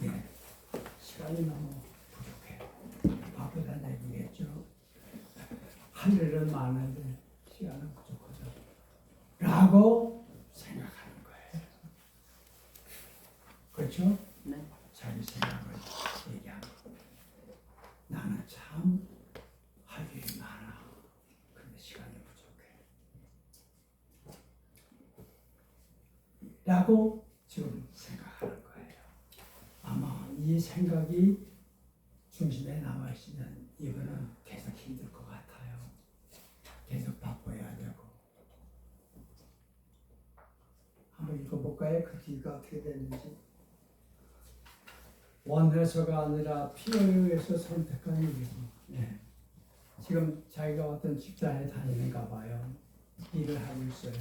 예, 시간이 너무 부족해요. 바쁘다는 얘기겠죠. 할 일은 많은데 시간은 부족하다 라고 생각하는 거예요. 그렇죠? 네. 자기 생각을 얘기하는 거예요. 나는 참 할 일이 많아. 근데 시간이 부족해. 라고 지금 생각하는 거예요. 아마 이 생각이 중심에 남아있으면 이거는 계속 힘들 것 같아요. 계속 바빠야 되고. 한번 읽어볼까요? 그 뒤가 어떻게 되는지. 원해서가 아니라 필요에 의해서 선택한 일이고. 네. 지금 자기가 어떤 직장에 다니는가 봐요. 일을 하고 있어요.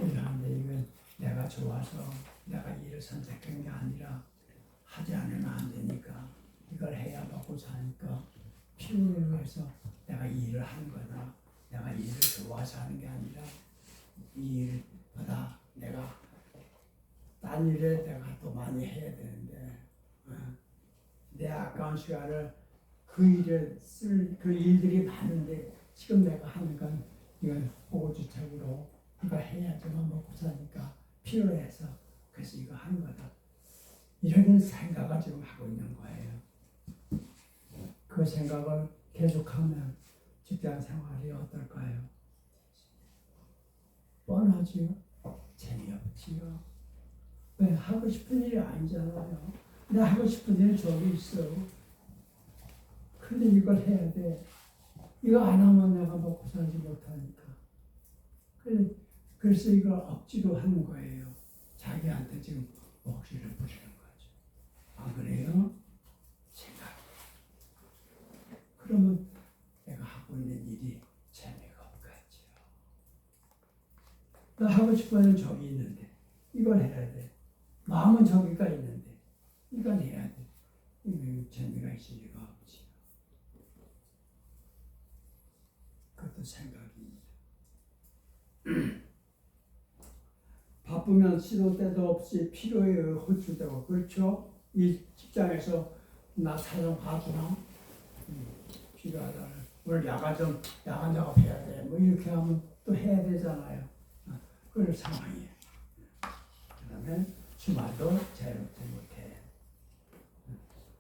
일을 하는데 이건 내가 좋아서 내가 일을 선택한 게 아니라 하지 않으면 안 되니까 이걸 해야 먹고 사니까 필요에 의해서 내가 이 일을 하는 거다. 내가 일을 좋아서 하는 게 아니라 이 일보다 내가 딴 일에 내가 또 많이 해야 되는데 내 아까운 시간을 그 일에 쓸 그 일들이 많은데 지금 내가 하는 건 이건 보고주택으로 이거 해야지만 먹고 사니까 필요해서 그래서 이거 하는 거다. 이런 생각을 지금 하고 있는 거예요. 그 생각을 계속하면 직장 생활이 어떨까요? 뻔하지요? 재미없지요? 왜? 하고 싶은 일이 아니잖아요. 내 하고 싶은 일이 저기 있어. 근데 이걸 해야 돼. 이거 안 하면 내가 먹고 살지 못하니까. 그래서 이걸 억지로 하는 거예요. 자기한테 지금 억지를 부리는 거죠. 안 그래요? 생각. 그러면 내가 하고 있는 일이 재미가 없겠죠. 나 하고 싶은 일은 저기 있는데 이걸 해야 돼. 마음은 저기가 있는데 이건 해야 돼. 이거 재미가 있을 리가 없지. 그것도 생각입니다. 바쁘면 시도 때도 없이 필요에 호출되고 그렇죠? 이 직장에서 나 사정 봐주나? 필요하다. 오늘 야간 작업해야 돼. 뭐 이렇게 하면 또 해야 되잖아요. 그런 상황이에요. 그다음에 주말도 자유롭지 못해.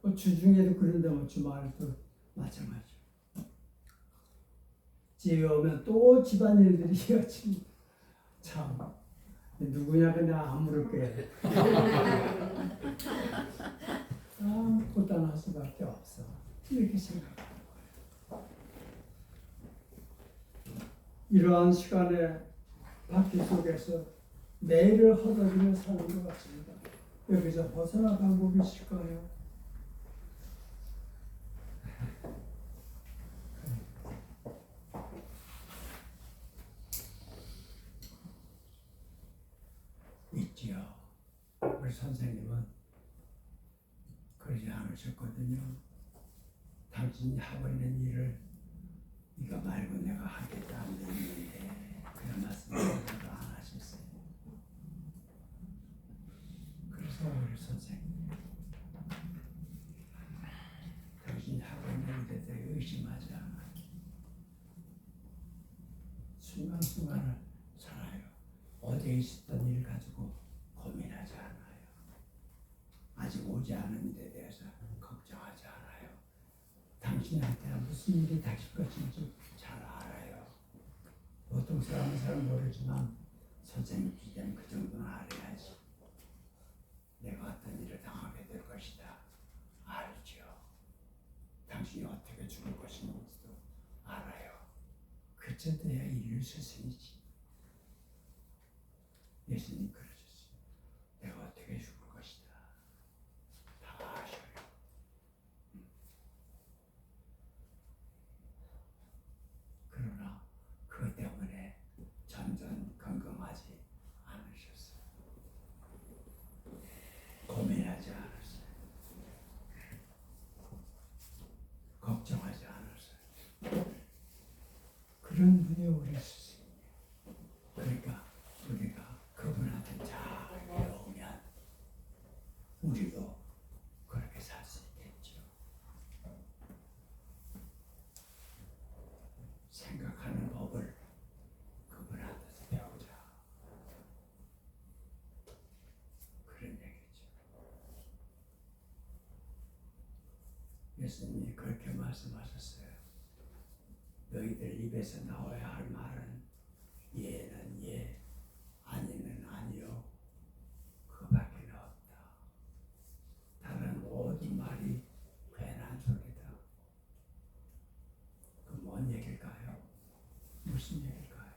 뭐 주중에도 그런데 뭐 주말도 마찬가지. 집에 오면 또 집안일들이 이어집니다. 참 누구냐 그냥 안 물을 거야. 고단할 수밖에 없어. 이렇게 생각하는 거예요. 이러한 시간에 바퀴 속에서 매일을 허덕이며 사는 것 같습니다. 여기서 벗어날 방법이 있을까요? 있지요. 우리 선생님은 그러지 않으셨거든요. 당신이 하고 있는 일을 이거 말고 내가 하겠다 안 되는데 그런 말씀을 안 하셨어요. 그래서 우리 선생님 당신이 하고 있는 일에 대해 의심하지 않아요. 순간순간을 살아요. 어디에 있었던 일 가지고 고민하지 않아요. 아직 오지 않은 일에 대해서 걱정하지 않아요. 당신한테 무슨 일이 닥칠 것인지 잘 알아요. 보통 사람은 잘 모르지만 선생님 기자는 그 정도는 알아야지. 내가 어떤 일을 당하게 될 것이다. 알죠. 당신이 어떻게 죽을 것인지도 알아요. 그저 돼야 인류 스승이지. 예수님 그러셨어요. 내가 어떻게 죽을 것이다. 다 아셔요. 그러나 그것 때문에 전전긍긍하지 않으셨어요. 고민하지 않았어요. 걱정하지 않았어요. 그런 분이 우리 스승이에요. 그러니까 우리가 그분한테 예수님이 그렇게 말씀하셨어요. 너희들 입에서 나와야 할 말은 예는 예, 아니는 아니요. 그밖에 없다. 다른 모든 말이 괜한 소리다. 그 뭔 얘기일까요? 무슨 얘기일까요?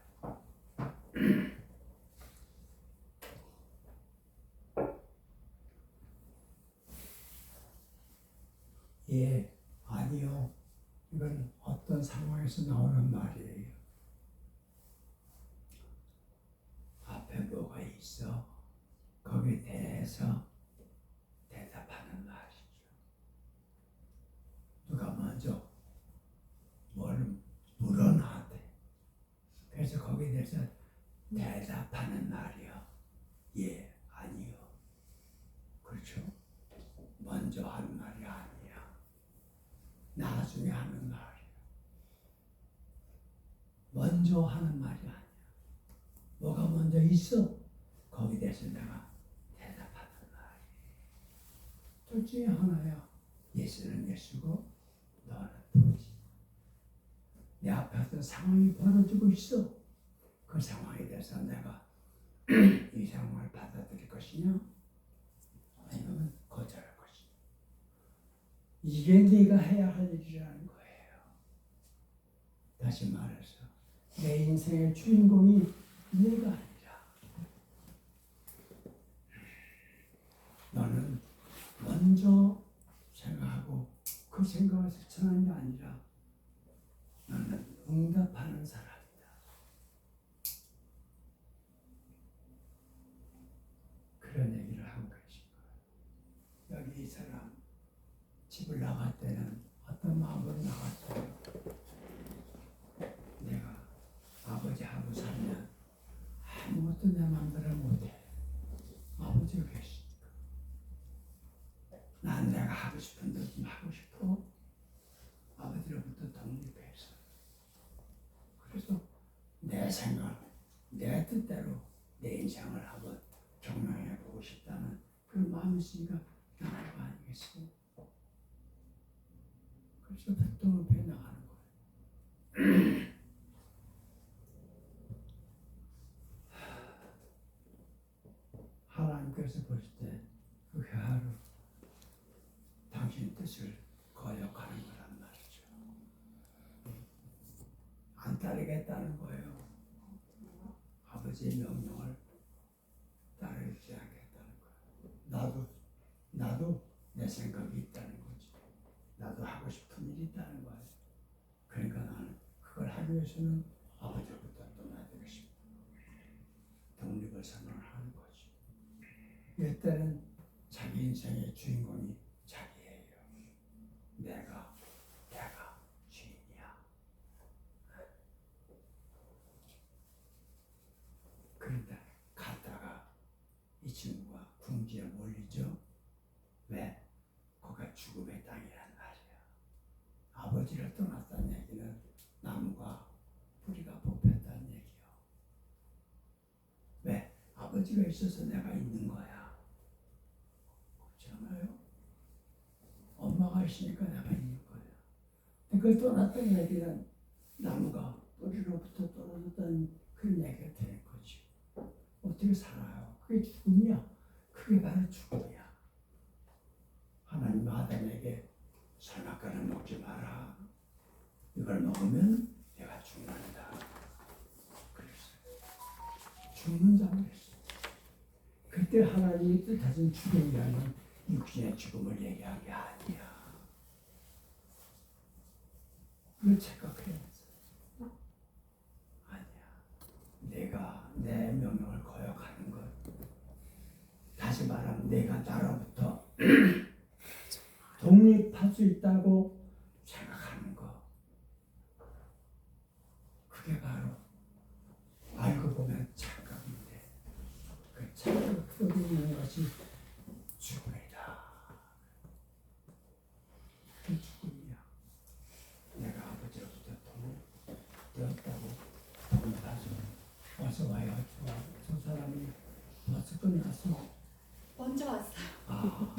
예, 아니요. 이건 어떤 상황에서 나오는 말이에요. 앞에 뭐가 있어? 거기에 대해서 대답하는 말이죠. 누가 먼저 뭘 물어 나한테. 그래서 거기에 대해서 대답하는 말이요. 예, 아니요. 그렇죠? 먼저 하는 말이 아니야. 나중에 하는 말이야. 먼저 하는 말이 아니야. 뭐가 먼저 있어? 거기에 대해서 내가 대답하는 말이야. 둘 중에 하나야. 예수는 예수고 너는 너지. 내 앞에 어떤 상황이 벌어지고 있어. 그 상황에 대해서 내가 이 상황을 받아들일 것이냐? 아니면 거절할 것이냐? 이게 네가 해야 할 일이라는 거예요. 다시 말해서 내 인생의 주인공이 네가 아니라 너는 먼저 생각하고 그 생각을 실천하는 게 아니라 너는 응답하는 사람이다. 그런 얘기를 하고 계신 거예요. 여기 이 사람 집을 나갈 때는 어떤 마음으로 나갔어요? 내가 아버지하고 살면 아무것도 내 마음대로 못해. 아버지가 계시니까. 난 내가 하고 싶은 대로 좀 하고 싶어. 아버지로부터 독립해서. 그래서 내 생각, 내 뜻대로 내 인생을 한번 경영해 보고 싶다는 그런 마음이 있으니까 나갈 거 아니겠어요? 그래서 독립해 나가는 거예요. 하나님께서 보실 때 그 하루 당신 뜻을 거역하는 거란 말이죠. 안 따르겠다는 거예요. 아버지의 명령을 따르지 않겠다는 거예요. 나도 내 생각이 있다는 거지. 나도 하고 싶은 일이 있다는 거예요. 그러니까 나는 그걸 하기 위해서는 아버지로부터 떠나야 되겠습니다. 독립을 선언하는 거지. 이때는 자기 인생의 주인공이 자기예요. 내가 주인이야. 그런데 갔다가 이 친구가 궁지에 몰리죠. 왜? 거기가 죽음의 땅이란 말이야. 아버지를 떠났다는 얘기는 나무가 뿌리가 뽑혔다는 얘기요. 왜? 아버지가 있어서 내가 있는 거야. 그렇지 않아요? 엄마가 있으니까 내가 있는 거야. 그걸 떠났다는 얘기는 나무가 뿌리로부터 떨어졌다는 그런 얘기가 되는 거지. 어떻게 살아요? 그게 죽음이야. 그게 바로 죽음이야. 하나님 아담에게 선악과를 먹지 마라. 이걸 먹으면 내가 죽는다. 그랬어요. 죽는다고 그랬어요. 그때 하나님이 뜻하신 죽음이라는 육신의 죽음을 얘기한 게 아니야. 그걸 착각해야지. 아니야. 내가 내 명령을 거역하는 것. 다시 말하면 내가 나로부터 독립할 수 있다고 생각하는 거. 그게 바로 알고 보면 착각인데 그 착각을 풀어내는 것이 죽음이다. 그 죽음이야. 내가 아버지로부터 독립되었다고 독립하죠. 어서 와요. 저 사람이 벌써 끝났어. 먼저 왔어요.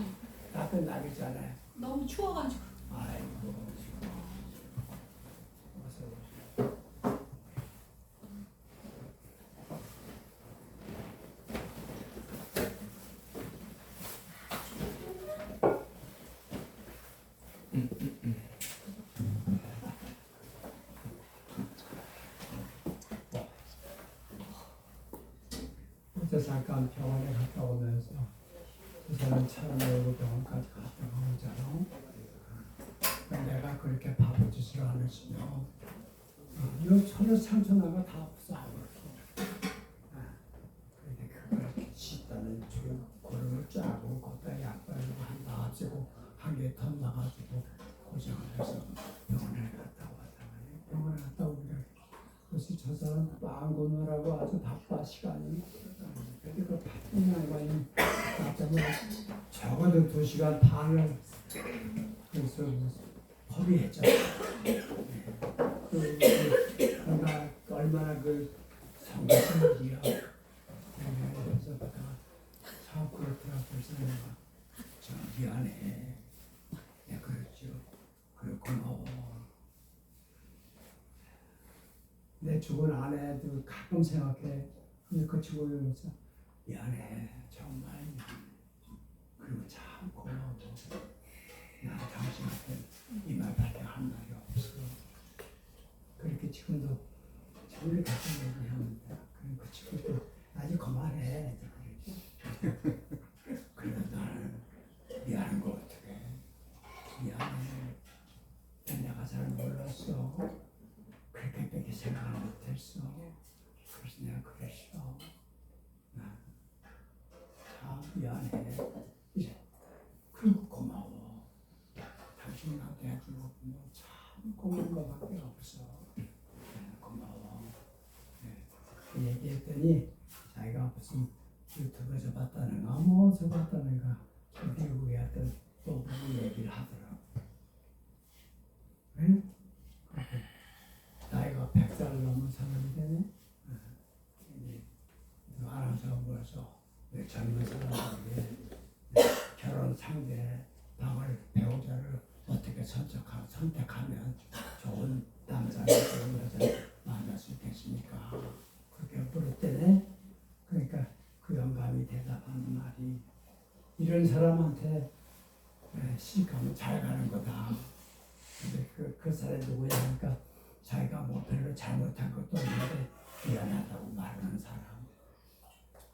다 끝나기 전에. 너무 추워가지고. 아이고. 그때 잠깐 병원에 갔다 오면서 그 사람 차를 몰고 병원까지 갔다가 오잖아. 내가 그렇게 바보 짓을 안 했으면 이거 전혀 상처나가 다 없어. 그런데 그걸 씻다는 고름을 짜고 걷다 약 바르고 한다 합치고 한 개 더 나가지고 고생을 해서 병원에 갔다 왔다. 병원에 갔다 오니까 그래서 저 사람 빵 고느라고 아주 바빠 시간이. 근데 그 바쁜 양반이 갑자기 적어도 2시간 반을 그래서 허비했잖아. 얼마나 그 성실이야. 그래서 참 그렇더라고. 그래서 내가 저 미안해. 네, 그렇죠. 그래 고마워. 내 죽은 아내도 가끔 생각해. 근데 그 친구면서 미안해. 정말 미안해. 그리고 참 고마워. 나 당신한테 이 말밖에 한 말이 없어. 그렇게 지금도 우리 같은 얘기하는데 그 친구도 아직 그만해. 그래 나는 미안한 거 어떡해. 미안해. 내가 잘 몰랐어. 그렇게밖에 생각을 못했어. 그래서 내가 그랬어. 참 미안해. 이제 그리고 고마워. 당신이 나한테 해준 거 보면 참 고마운 거밖에 없어. 고마워. 네. 얘기했더니 자기가 무슨 유튜브에서 봤다는가 뭐서 봤다는가 미국에 하여튼 또 무슨 얘기를 하더라고. 네? 나이가 100살 넘은 사람이 되네. 아나운서가 모여서 젊은 사람들에게 결혼 상대 방을 배우자를 어떻게 선택하면 좋은 남자를 좋은 여자를 만날 수 있겠습니까? 그렇게 물었대네. 그러니까 그 영감이 대답하는 말이 이런 사람한테 시집가면 잘 가는 거다. 근데 그 사람이 누구야 하니까 자기가 뭐 별로 잘못한 것도 없는데 미안하다고 말하는 사람.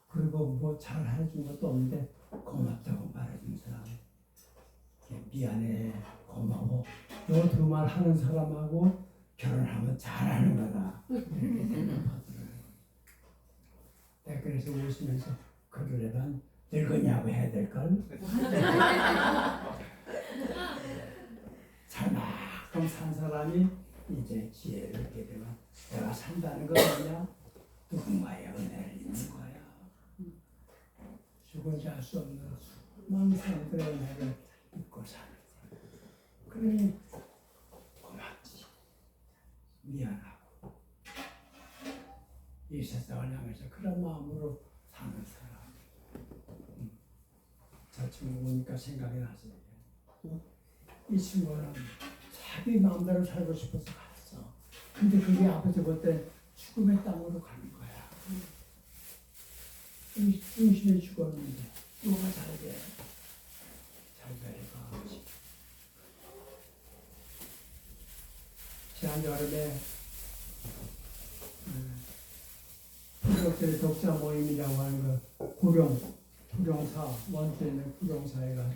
그리고 뭐 잘 해준 것도 없는데 고맙다고 말해준 사람. 미안해, 고마워. 요 두 말 하는 사람하고 결혼하면 잘하는 거다. 이렇게 대답하더라고요. 내가 그래서 웃으면서 그러려면 늙었냐고 해야 될걸? 잘만큼 산 사람이 이제 지혜를 얻게 되면 내가 산다는 건 뭐냐? 누군가의 은혜를 있는 거야. 죽은지 알 수 없는 수많은 사람들의 은혜를 입고 사는 거야. 그러니 고맙지. 미안하고. 이 세상을 향해서 그런 마음으로 사는 사람. 저 친구 보니까 생각이 나서 이 친구는 자기 마음대로 살고 싶어서 갔어. 근데 그게 아버지 볼 때 죽음의 땅으로 가는 거야. 중심이 죽었는데 뭐가 잘 돼? 잘 되니까. 지난 여름에 부족들의 독자 모임이라고 하는 거 구룡사 원주에 있는 구룡사에 가서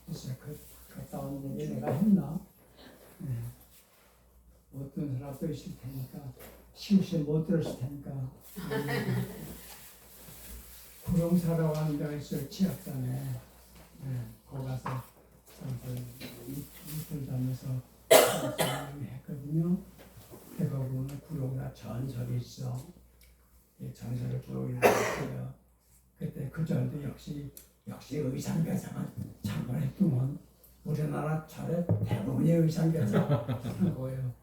있어요. 갔다 왔는데 내가 했나? 네. 어떤 사람도 있을 테니까 시우시 못 들었을 테니까 구룡사라고 하는 데가 있어요. 치악산에. 네. 거기 가서 이틀 자면서 했거든요. 내가 보면 구룡사 전설이 있어. 이 전설을 구룡이라고 했어요. 그때 그 절도 역시 의상교사가 참관했더만 우리나라 절에 대부분이 의상교사한 거예요.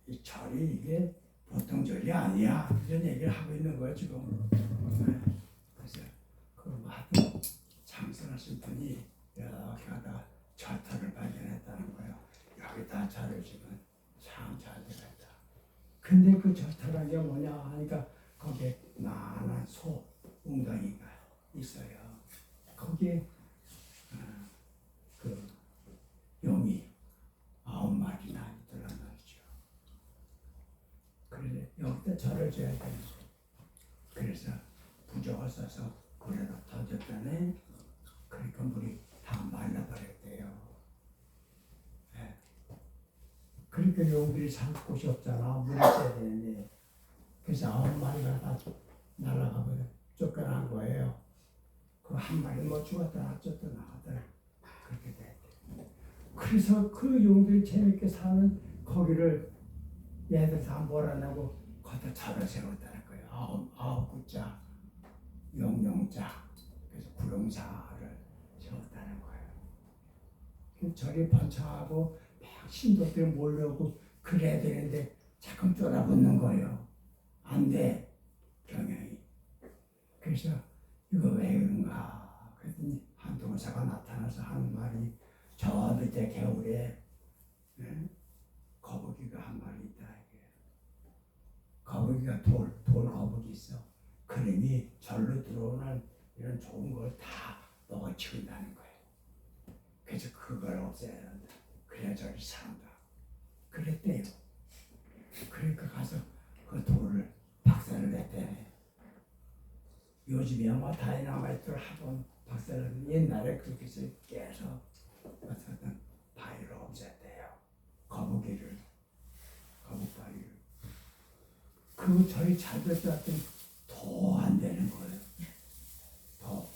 이 절이 이게 보통 절이 아니야 이런 얘기를 하고 있는 거예요 지금. 그래서 그 하여튼 참선하신 분이 이렇게 하다가 절터를 발견했다는 거예요. 여기다 절을 지면 참 잘 되겠다. 근데 그 절터란 게 뭐냐 하니까 거기에 나난 소 웅덩이가 있어요. 거기에 그 용이 9마리나 있더란 말이죠. 그래서 여기다 절을 줘야 되는 거예요. 그래서 그러니까 용들이 살 곳이 없잖아. 물이 있어야 되는데. 그래서 9마리가 다 날아가고 쫓겨난 거예요. 그 한 마리 뭐 죽었다 쫓겨나가더라. 그렇게 됐대. 그래서 그 용들이 재밌게 사는 거기를 얘들 다 몰아내고 거기다 절을 세웠다는 거예요. 아홉 구자 용용자. 그래서 구룡사를 세웠다는 거예요. 그 절이 번창하고 막 신도들이 몰려오고 그래야 되는데 자꾸 쫄아붙는 거예요. 안 돼. 경영이. 그래서 이거 왜 그런가 그랬더니 한동사가 나타나서 하는 말이 저 밑에 개울에 거북이가 한 마리 있다. 이게. 거북이가 돌 거북이 있어. 그림이 절로 들어오는 이런 좋은 걸 다 먹어치운다는 거예요. 그래서 그걸 없애야 한다. 그래야 절이 산다. 그랬대요. 그러니까 가서 그 돌을 박살을 냈대. 요즘에 아마 다이나마이트를 하던 박살을 옛날에 그렇게 해서 깨서 어쨌든 바위를 없앴대요. 거북이를. 거북바위를. 그 절이 잘 됐다 했더니 더 안 되는 거예요. 더.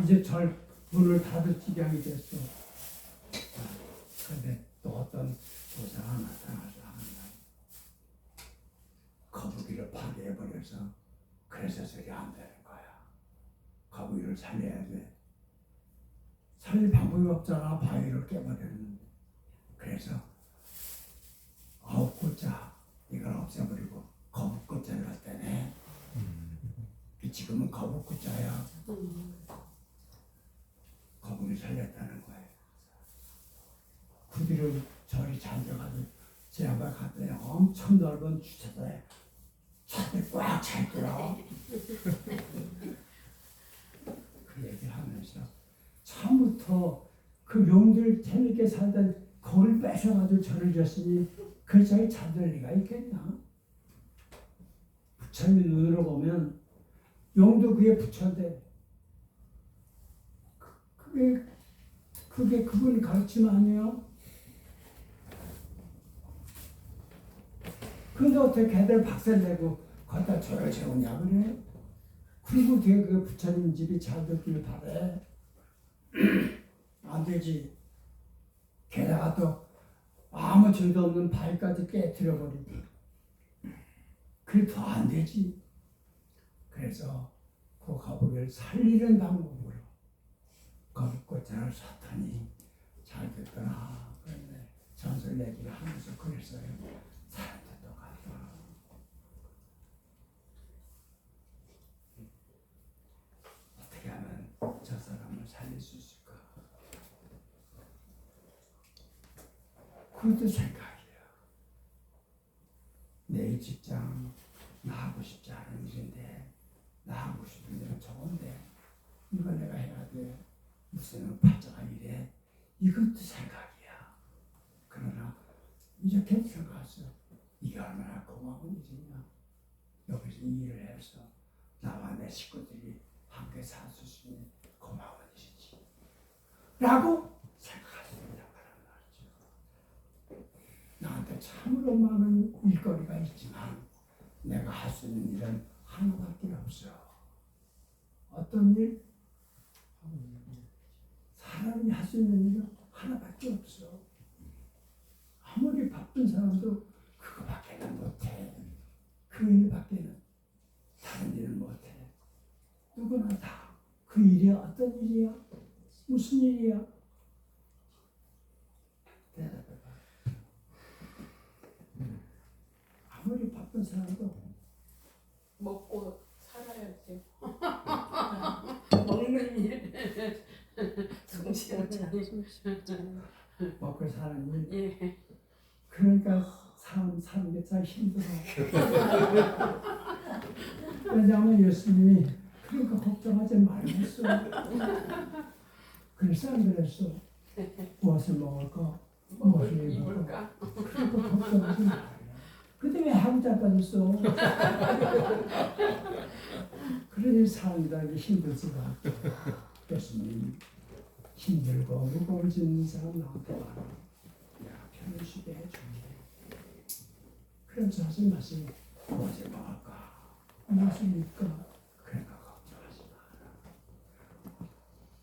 이제 절 문을 닫을 지경이 됐어. 그런데 또 어떤 조사가 나타나서 하는 날 거북이를 파괴해버려서 그래서 저리 안 되는 거야. 거북이를 살려야 돼. 살릴 방법이 없잖아. 바위를 깨버렸는데. 그래서 9구자 이걸 없애버리고 거북구자를 했다네. 지금은 거북구자야. 거북이 살렸다는 거예요. 그 뒤로 절이 잘 돼가지고 제가 갔더니 엄청 넓은 주차장에 차들 꽉 차 있더라. 그 얘기를 하면서 처음부터 그 용들 재밌게 살던 거기를 뺏어가지고 절을 지었으니 그 자기 잘 될 리가 있겠나? 부처님 눈으로 보면 용도 그게 부처인데 그게 그분 가르침 아니에요? 근데 어떻게 걔들 박살내고 거기다 절을 세우냐 그래? 그리고 되게 그 부처님 집이 잘 됐길 바래. 안 되지. 게다가 또 아무 죄도 없는 바위까지 깨뜨려버리고 그게 더 안 되지. 그래서 그 거북이를 살리는 방법으로 거북꽃자를 사탄이 잘 됐더라. 그런데 전설 얘기를 하면서 그랬어요. 사람도 똑같더라. 어떻게 하면 저 사람을 살릴 수 있을까? 그것도 생각이에요. 내 직장 나 하고 싶지 않은 일인데 나 하고 싶은 일은 좋은데 이걸 내가 해야 돼. 무슨 팔자가 이래. 이것도 생각이야. 그러나 이렇게 생각했어. 이게 얼마나 고마운 일이냐. 여기서 이 일을 해서 나와 내 식구들이 함께 살 수 있는 고마운 일이지. 라고 생각하십니다. 나한테 참으로 많은 일거리가 있지만 내가 할 수 있는 일은 하나밖에 없어. 어떤 일? 사람이 할 수 있는 일은 하나밖에 없어. 아무리 바쁜 사람도 그거밖에는 못해. 그 일밖에는 다른 일은 못해. 누구나 다 그 일이 어떤 일이야? 무슨 일이야? 대답해봐. 아무리 바쁜 사람도 먹고 살아야지. 먹는 일. 먹고 사는 일. 예. 그러니까 사는 게 참 힘들어. 왜냐하면 예수님이 그러니까 걱정하지 말랬어. 그래서 안 그랬어. 무엇을 먹을까? 무엇을 입을까? 그러니까 걱정하지 말라. 근데 왜 하고 자빠졌어? 그러니 사람들에게 힘들지가. 예수님 힘들고 무거운 짓는 사람 나한테 와라. 야, 편식에 해줍니다. 그래서 하신 말씀이 무엇을 먹을까? 무엇을 입까? 그러니까 걱정하지 마라.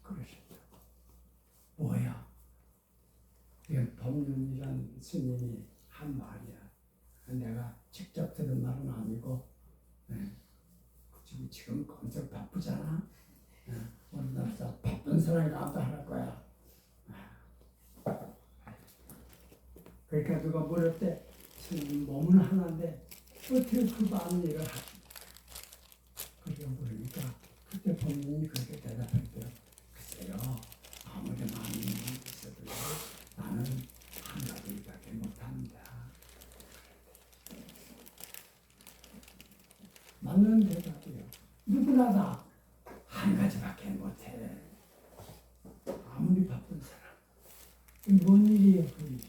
그러셨다. 뭐야? 이건 법륜이란 스님이 한 말이야. 내가 직접 들은 말은 아니고, 지금 엄청 바쁘잖아. 우리나라 바쁜 사람이 나도 할 거야. 그러니까 누가 물었대. 스님 몸은 하나인데 어떻게 그 많은 일을 하지? 그렇게 물으니까 그때 본인이 그렇게 대답했대요. 글쎄요, 아무리 많은 일이 있어도 나는 한 가지밖에 못합니다. 맞는 대답이에요. 누구나 다 한 가지밖에 못해. 아무리 바쁜 사람. 이게 뭔 일이에요, 그 일?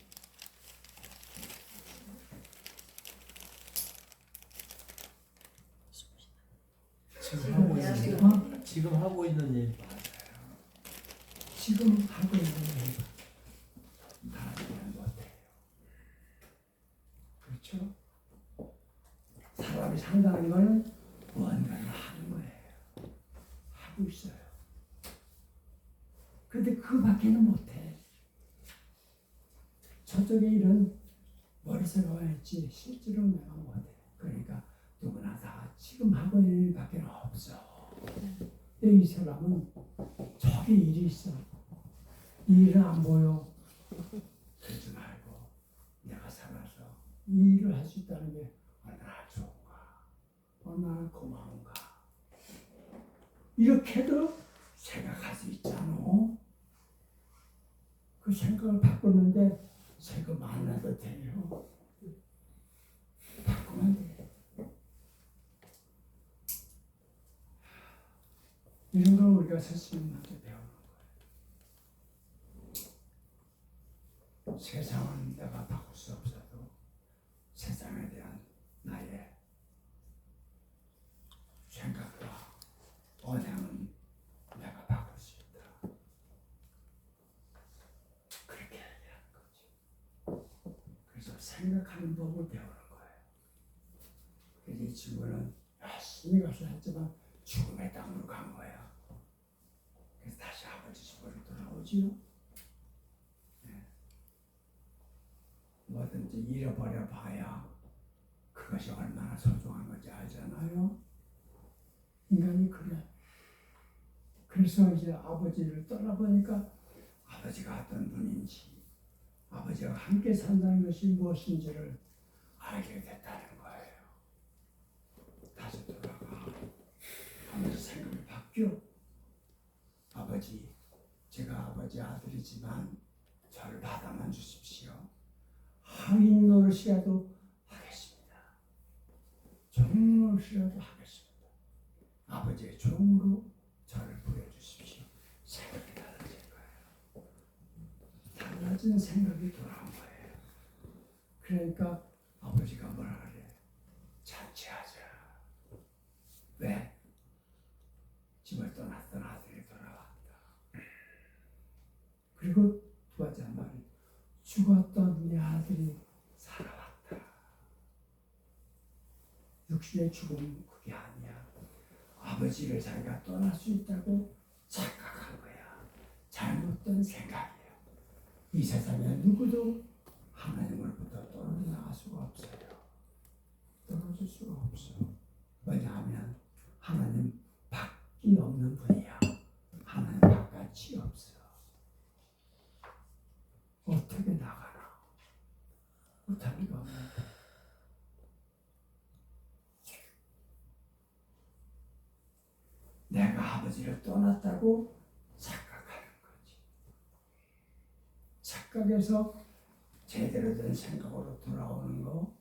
지금 하고 있는 일. 지금 하고 있는 일 하나님은 못해요. 그렇죠? 사람이 산다는 거는 무언가를 하는 거예요. 하고 있어요. 그런데 그밖에는 못해. 저쪽에 일은 머릿속에 와있지 실제로 내가 못해. 그러니까 누구나 다 지금 하고 있는 일밖에 없어. 근데 이 사람은 저기 일이 있어. 이 일은 안 보여. 그러지 말고 내가 살아서 이 일을 할 수 있다는 게 얼마나 좋은가, 얼마나 고마운가. 이렇게도 생각할 수 있잖아. 그 생각을 바꾸는데 생각 많아도 돼요. 바꾸면 돼. 이런 걸 우리가 스승님한테 배우는 거예요. 세상은 내가 바꿀 수 없어도 세상에 대한 나의 생각과 언행은 내가 바꿀 수 있다. 그렇게 얘기하는 거지. 그래서 생각하는 법을 배우는 거예요. 그래서 이 친구는 열심히 가서 했지만 죽음의 땅으로 간 거야. 그래서 다시 아버지 집으로 돌아오지요. 네. 뭐든지 잃어버려 봐야 그것이 얼마나 소중한 건지 알잖아요. 인간이 그래. 그래서 이제 아버지를 떠나보니까 아버지가 어떤 분인지, 아버지와 함께 산다는 것이 무엇인지를 알게 됐다는 거예요. 다시 돌아가. 아버지 생각이 바뀌어. 아버지, 제가 아버지 아들이지만 저를 받아만 주십시오. 하인 노릇이라도 하겠습니다. 종 노릇이라도 하겠습니다. 아버지의 종으로 저를 부려주십시오. 생각이 달라진 거예요. 달라진 생각이 돌아온 거예요. 그러니까 아버지가 뭐라 그래? 잔치하자. 왜? 집을 떠났던 아들이 돌아왔다. 그리고 두 번째 말이 죽었던 내 아들이 살아왔다. 육신의 죽음은 그게 아니야. 아버지를 자기가 떠날 수 있다고 착각한 거야. 잘못된 생각이에요. 이 세상에 누구도 하나님으로부터 떨어져 나갈 수가 없어요. 떨어질 수가 없어. 왜냐하면 하나님 밖이 없는 분이야. 하나님 바깥이 없어. 어떻게 나가나? 못할 리가 없는 거야. 내가 아버지를 떠났다고 착각하는 거지. 착각해서 제대로 된 생각으로 돌아오는 거,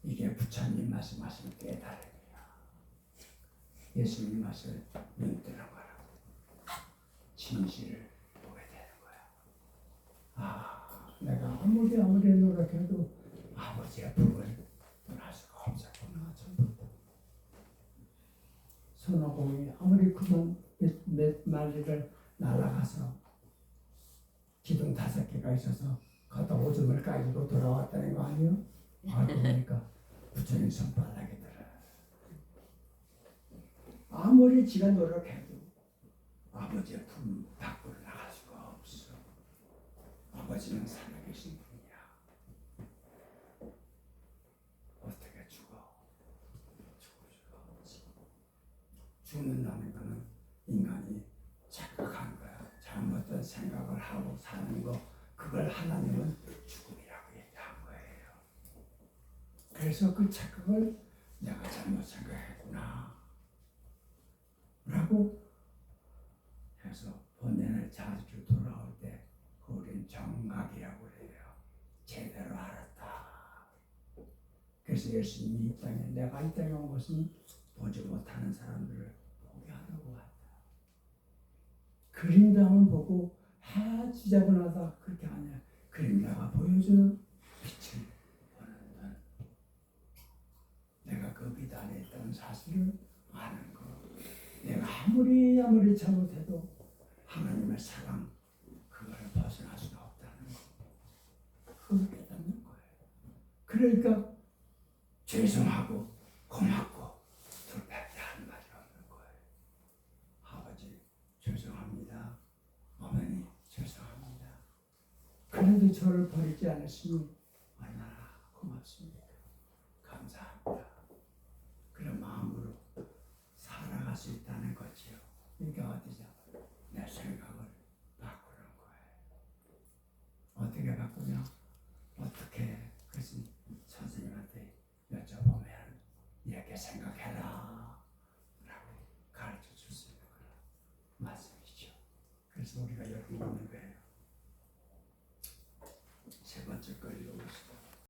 이게 부처님 말씀하신 깨달음이야. 예수님 말씀을 눈뜨는 거라고. 진실을 보게 되는 거야. 아, 내가 아무리 노력해도 아버지의 품을 떠날 수가 없었구나. 처음부터. 손오공이 아무리 그만 몇 마리를 날아가서 기둥 5개가 있어서 갔다 오줌을 까지고 돌아왔다는 거 아니에요? 알고 보니까 부처님 손바닥에 들어. 아무리 지가 노력해도 아버지의 품 밖으로 나갈 수가 없어. 아버지는 살아계신 분이야. 어떻게 죽어? 죽을 수가 없지. 죽는다는 거는 인간이 착각한 거야. 잘못된 생각을 하고 사는 거, 그걸 하나님은 죽음이라고 얘기한 거예요. 그래서 그 착각을 내가 잘못 생각했구나 라고 해서 본연의 자주 돌아올 때 우린 정각이라고 그래요. 제대로 알았다. 그래서 예수님이 이 땅에, 내가 이 땅에 온 것은 보지 못하는 사람들을 보게 하려고 왔다. 그림자만 보고 지저분하다 그렇게 아니야. 그림자가 보여주는 빛을 보는 눈. 내가 그 빛 안에 있다는 사실을 아는 거. 내가 아무리 잘못해도 하나님의 사랑, 그거를 벗어날 수가 없다는 거. 그걸 깨닫는 거예요. 그러니까 죄송하고 고맙고 둘밖에 한 말이 없는 거예요. 아버지 죄송합니다. 어머니 죄송합니다. 그래도 저를 버리지 않으시니 얼마나 고맙습니까? 감사합니다. 그런 마음으로 살아갈 수 있다는 거지요. 이게 어디죠? 내 생각을 바꾸는 거예요. 어떻게 바꾸냐? 어떻게? 그것은 선생님한테 여쭤보면 이렇게 생각